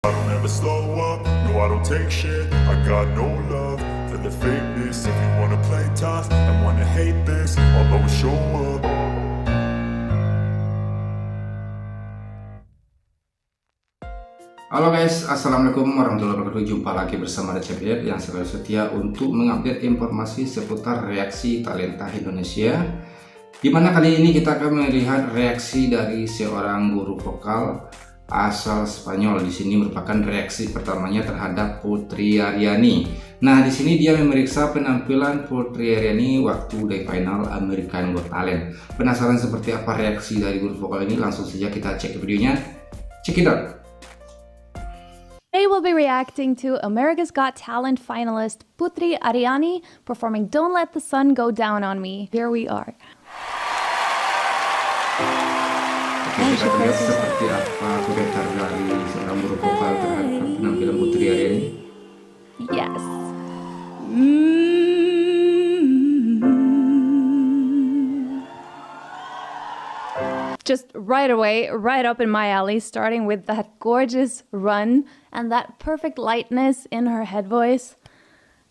I don't ever slow up, no I don't take shit. I got no love for the fakeness. If you wanna play tough and wanna hate this, I'll always show up. Halo guys, assalamualaikum warahmatullahi wabarakatuh. Jumpa lagi bersama Reacktor yang selalu setia untuk mengupdate informasi seputar reaksi talenta Indonesia. Dimana kali ini kita akan melihat reaksi dari seorang guru vokal asal Spanyol. Di sini merupakan reaksi pertamanya terhadap Putri Ariani. Nah, di sini dia memeriksa penampilan Putri Ariani waktu di final American Got Talent. Penasaran seperti apa reaksi dari guru vokal ini? Langsung saja kita cek videonya. Check it out. Today we'll be reacting to America's Got Talent finalist Putri Ariani performing Don't Let the Sun Go Down on Me. Here we are. Oke, kita lihat seperti apa komentar dari seorang guru vokal terhadap penampilan Putri Ariani. Yes. Just right away, right up in my alley, starting with that gorgeous run and that perfect lightness in her head voice,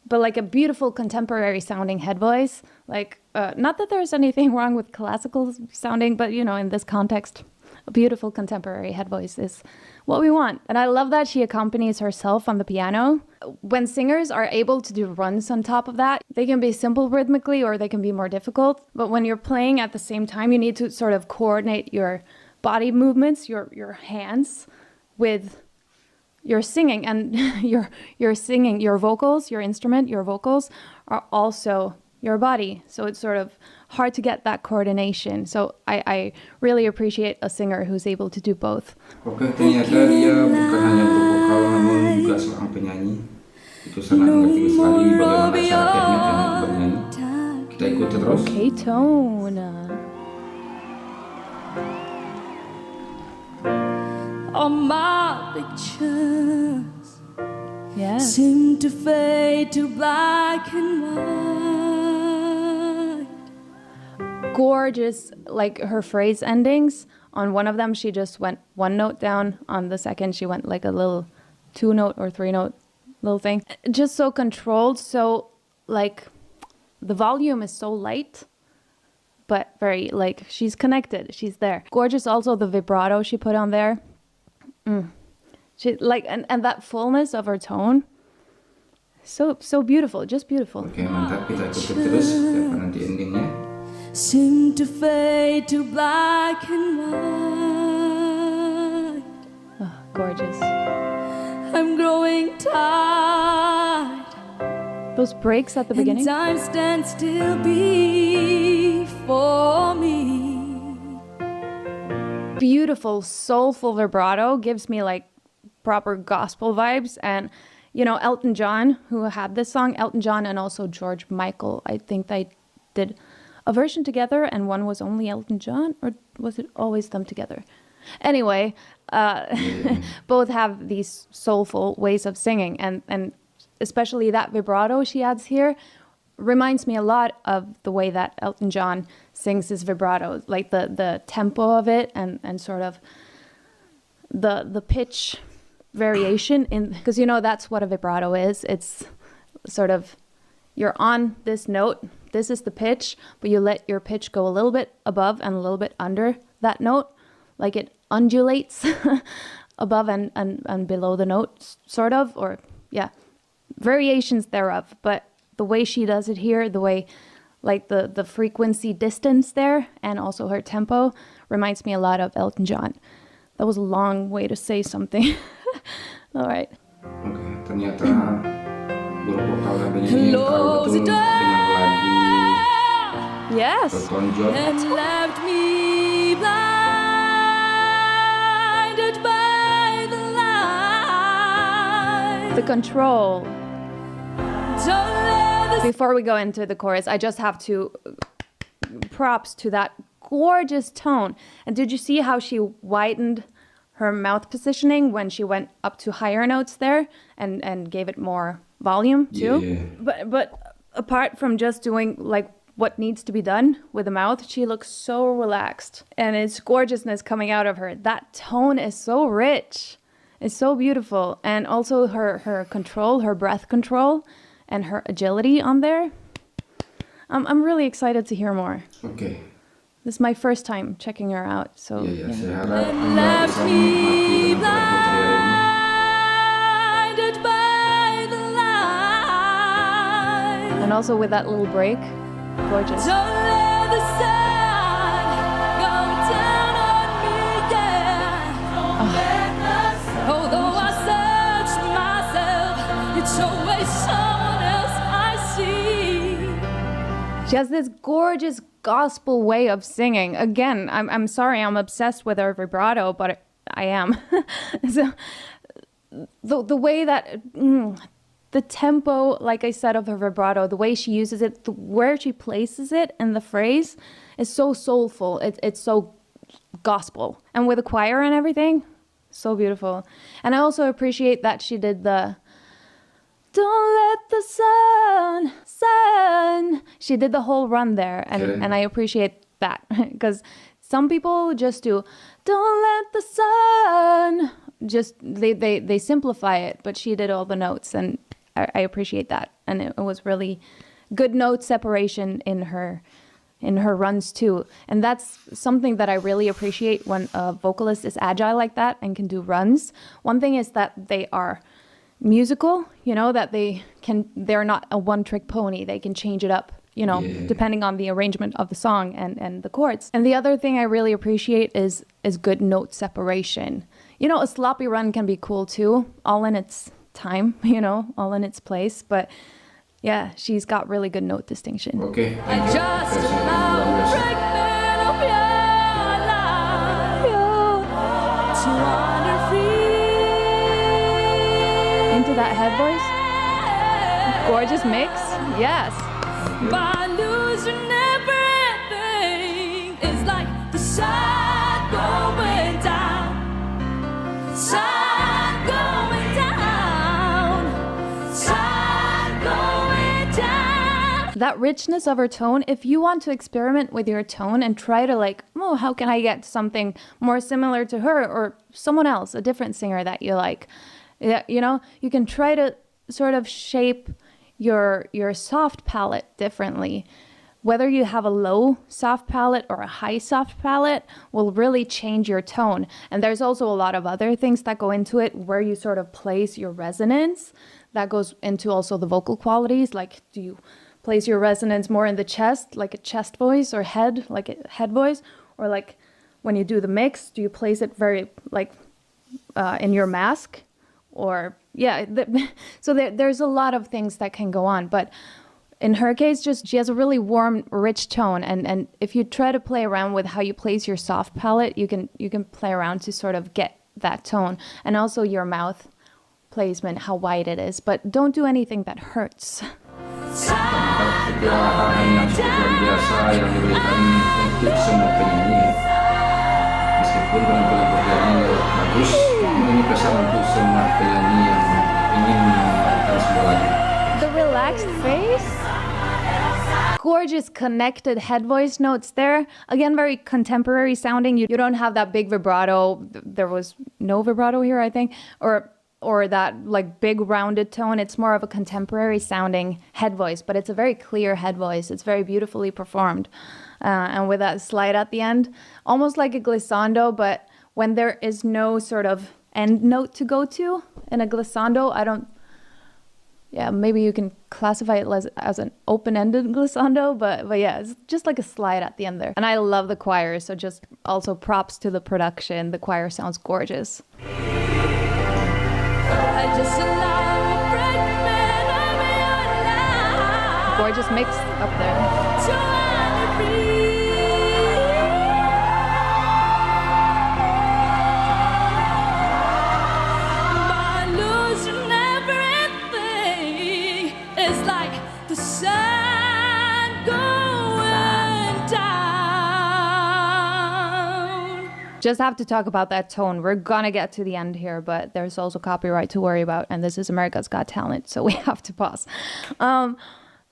but like a beautiful contemporary sounding head voice. Like, not that there's anything wrong with classical sounding, but you know, in this context, a beautiful contemporary head voice is what we want. And I love that she accompanies herself on the piano. When singers are able to do runs on top of that, they can be simple rhythmically or they can be more difficult. But when you're playing at the same time, you need to sort of coordinate your body movements, your hands with your singing. And your singing, your vocals, your instrument, your vocals are also your body. So it's sort of hard to get that coordination. So I really appreciate a singer who's able to do both. Oke, ternyata dia bukan hanya untuk vokal namun juga seorang penyanyi. Itu sangat mengerti sekali bagaimana cara teknik yang bernyanyi. Kita ikuti terus. Okay, tone. All my pictures Yes. seem to fade to black and white. Gorgeous, like her phrase endings. On one of them, she just went one note down. On the second, she went like a little 2-note or 3-note little thing. Just so controlled. So like the volume is so light, but very like she's connected. She's there. Gorgeous. Also the vibrato she put on there. She like and that fullness of her tone. So beautiful. Just beautiful. Oke, mantap. Kita ikuti terus siapa nanti endingnya. Seem to fade to black and white. Oh, gorgeous. I'm growing tired. Those breaks at the And beginning. time stands still before me. Beautiful, soulful vibrato, gives me like proper gospel vibes. And you know, Elton John, who had this song, Elton John and also George Michael, I think they did a version together, and one was only Elton John, or was it always them together? Anyway, both have these soulful ways of singing, and especially that vibrato she adds here reminds me a lot of the way that Elton John sings his vibrato, like the tempo of it and sort of the pitch variation in, because you know that's what a vibrato is. It's sort of you're on this note, this is the pitch, but you let your pitch go a little bit above and a little bit under that note, like it undulates above and below the note, sort of, or yeah, variations thereof. But the way she does it here, the way like the frequency distance there and also her tempo reminds me a lot of Elton John. That was a long way to say something. All right. Oke, ternyata guru vokal dan penyanyi tahu betul dengan lagu Yes. tertonjol. And left me blinded by the light. The control. Don't let the Before we go into the chorus, I just have to props to that gorgeous tone. And did you see how she widened her mouth positioning when she went up to higher notes there and gave it more volume too? Yeah. But apart from just doing like what needs to be done with the mouth, she looks so relaxed, and it's gorgeousness coming out of her. That tone is so rich. is so beautiful. And also her control, her breath control, and her agility on there. I'm really excited to hear more. Oke. This is my first time checking her out. So Iya, yeah. saya harap Anda bisa menikmati dengan Putri Ariani. blinded by the light. And also with that little break, gorgeous. Don't let the sun go down on me, yeah. Although I search myself, it's always someone else I see. She has this gorgeous gospel way of singing. Again, I'm sorry, I'm obsessed with her vibrato, but I am. So the way that the tempo, like I said, of her vibrato, the way she uses it, where she places it in the phrase is so soulful. It's so gospel. And with the choir and everything, so beautiful. And I also appreciate that she did the "Don't let the sun." She did the whole run there, and I appreciate that because some people just do "Don't let the sun." Just they simplify it, but she did all the notes, and I appreciate that. And it was really good note separation in her runs too. And that's something that I really appreciate when a vocalist is agile like that and can do runs. One thing is that they are musical, that they're not a one-trick pony. They can change it up, depending on the arrangement of the song and the chords. And the other thing I really appreciate is good note separation. A sloppy run can be cool too, all in its time, all in its place. But yeah, she's got really good note distinction. Oke, I just allow fragment of your life to wander free Into that head voice. Gorgeous mix. Yes. by losing everything. It's like the sun going down, sun going down, sun going down. That richness of her tone, if you want to experiment with your tone and try to how can I get something more similar to her or someone else, a different singer that you like, you can try to sort of shape your soft palette differently. Whether you have a low soft palette or a high soft palette will really change your tone. And there's also a lot of other things that go into it, where you sort of place your resonance. That goes into also the vocal qualities. Like, do you place your resonance more in the chest, like a chest voice, or head, like a head voice? Or like when you do the mix, do you place it very in your mask? Or so there's a lot of things that can go on. But in her case, she has a really warm, rich tone. And if you try to play around with how you place your soft palette, you can play around to sort of get that tone. And also your mouth placement, how wide it is. But don't do anything that hurts. Pencerahan yang cukup luar biasa yang diberikan untuk semua penyanyi. Meskipun penampilan Ariani bagus, ini pesan untuk semua penyanyi yang ingin mendengarkan sebuah lagu. The relaxed face, gorgeous connected head voice notes there. Again, very contemporary sounding. You don't have that big vibrato. There was no vibrato here, I think, or that big rounded tone. It's more of a contemporary sounding head voice, but it's a very clear head voice. It's very beautifully performed. And with that slide at the end, almost like a glissando, but when there is no sort of end note to go to in a glissando, maybe you can classify it as an open-ended glissando, but yeah, it's just like a slide at the end there. And I love the choir, so just also props to the production. The choir sounds gorgeous. I just allow a fragment of your life Gorgeous mix up there. to wander free by losing everything. It's like the sun going down. Just have to talk about that tone. We're gonna get to the end here, but there's also copyright to worry about, and this is America's Got Talent, so we have to pause.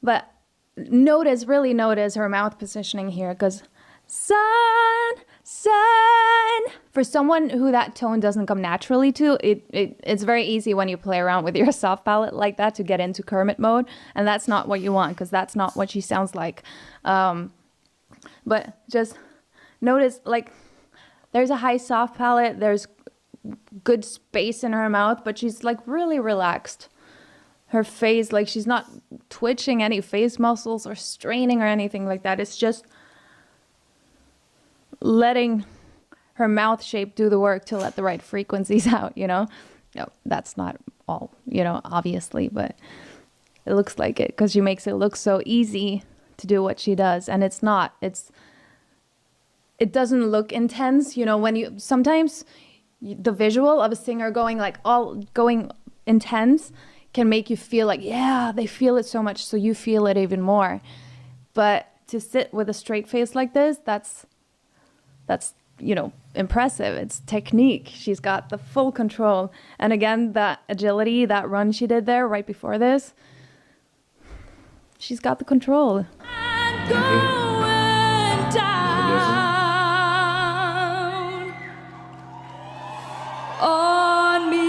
But really notice her mouth positioning here, because sun, sun. For someone who that tone doesn't come naturally to, it's very easy when you play around with your soft palette like that to get into Kermit mode, and that's not what you want because that's not what she sounds like. But just notice, like, there's a high soft palette, there's good space in her mouth, but she's like really relaxed. Her face, like, she's not twitching any face muscles or straining or anything like that. It's just letting her mouth shape do the work to let the right frequencies out, you know? No, that's not all, you know, obviously, but it looks like it because she makes it look so easy to do what she does. And it's not. It doesn't look intense, you know, when you sometimes the visual of a singer going intense can make you feel like, yeah, they feel it so much, so you feel it even more. But to sit with a straight face like this, that's you know, impressive. It's technique. She's got the full control. And again, that agility, that run she did there right before this, she's got the control. I'm going down on me.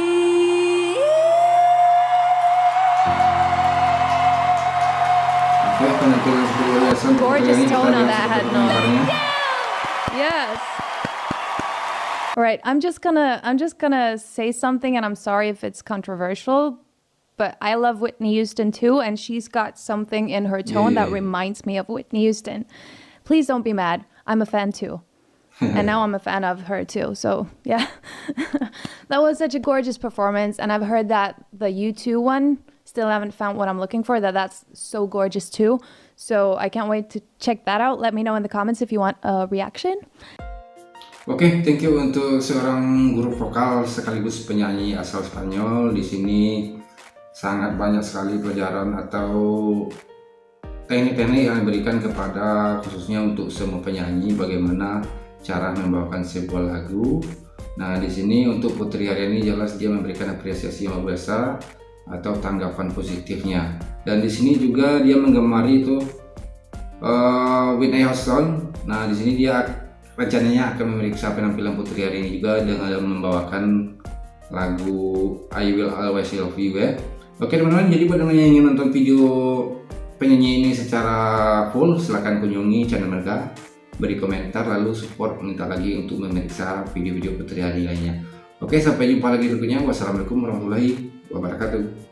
Gorgeous tone on that head note. Yes. All right, I'm just gonna say something, and I'm sorry if it's controversial, but I love Whitney Houston too, and she's got something in her tone that reminds me of Whitney Houston. Please don't be mad. I'm a fan too. And now I'm a fan of her too. So yeah, that was such a gorgeous performance. And I've heard that the U2 one, still haven't found what I'm looking for, that's so gorgeous too. So I can't wait to check that out. Let me know in the comments if you want a reaction. Oke, thank you untuk seorang guru vokal sekaligus penyanyi asal Spanyol. Di sini sangat banyak sekali pelajaran atau teknik-teknik yang diberikan kepada khususnya untuk semua penyanyi bagaimana cara membawakan sebuah lagu. Nah, di sini untuk Putri Ariani jelas dia memberikan apresiasi yang luar biasa atau tanggapan positifnya. Dan di sini juga dia menggemari itu Whitney Houston. Nah, di sini dia rencananya akan memeriksa penampilan Putri Ariani juga dengan membawakan lagu I Will Always Love You ya. Oke teman-teman, jadi buat teman yang ingin nonton video penyanyi ini secara full, silahkan kunjungi channel mereka, beri komentar lalu support minta lagi untuk memeriksa video-video Putri Ariani lainnya. Oke, sampai jumpa lagi berikutnya. Wassalamualaikum warahmatullahi wabarakatuh.